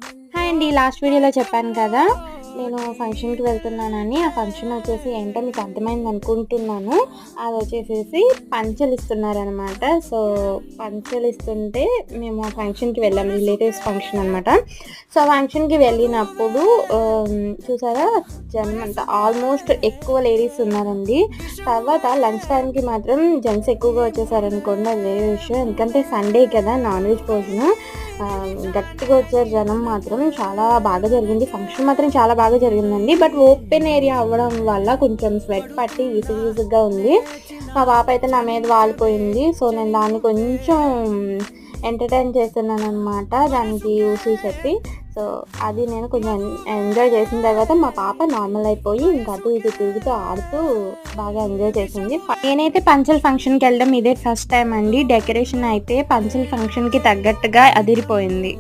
Hi అండి. Last వీడియోలో చెప్పాను కదా నేను ఫంక్షన్కి వెళ్తున్నానని. ఆ ఫంక్షన్ వచ్చేసి ఏంటో మీకు అర్థమైంది అనుకుంటున్నాను. అది వచ్చేసేసి పంచలు ఇస్తున్నారనమాట. సో పంచలు ఇస్తుంటే మేము ఆ ఫంక్షన్కి వెళ్ళాము, రిలేటివ్స్ ఫంక్షన్ అనమాట. సో ఆ ఫంక్షన్కి వెళ్ళినప్పుడు చూసారా జనం అంతా ఆల్మోస్ట్ ఎక్కువ లేడీస్ ఉన్నారండి. తర్వాత లంచ్ టైంకి మాత్రం జెంట్స్ ఎక్కువగా వచ్చేసారనుకోండి, అది వేరే విషయం. ఎందుకంటే సండే కదా, నాన్ వెజ్ భోజనం. గట్టిగా వచ్చారు జనం మాత్రం. చాలా బాగా జరిగింది ఫంక్షన్, మాత్రం చాలా బాగా జరిగిందండి. బట్ ఓపెన్ ఏరియా అవ్వడం వల్ల కొంచెం స్వెట్ పట్టి విసుగుగా ఉంది. మా పాప అయితే నా మీద వాలిపోయింది. సో నేను దాన్ని కొంచెం ఎంటర్టైన్ చేస్తున్నాను అనమాట, దానికి ఊసి చెప్పి. సో అది నేను కొంచెం ఎంజాయ్ చేసిన తర్వాత మా పాప నార్మల్ అయిపోయి ఇంకా అటు ఇటు తిరుగుతూ ఆడుతూ బాగా ఎంజాయ్ చేసింది. నేనైతే పంచల్ ఫంక్షన్కి వెళ్ళడం ఇదే ఫస్ట్ టైం అండి. డెకరేషన్ అయితే పంచల్ ఫంక్షన్కి తగ్గట్టుగా అదిరిపోయింది.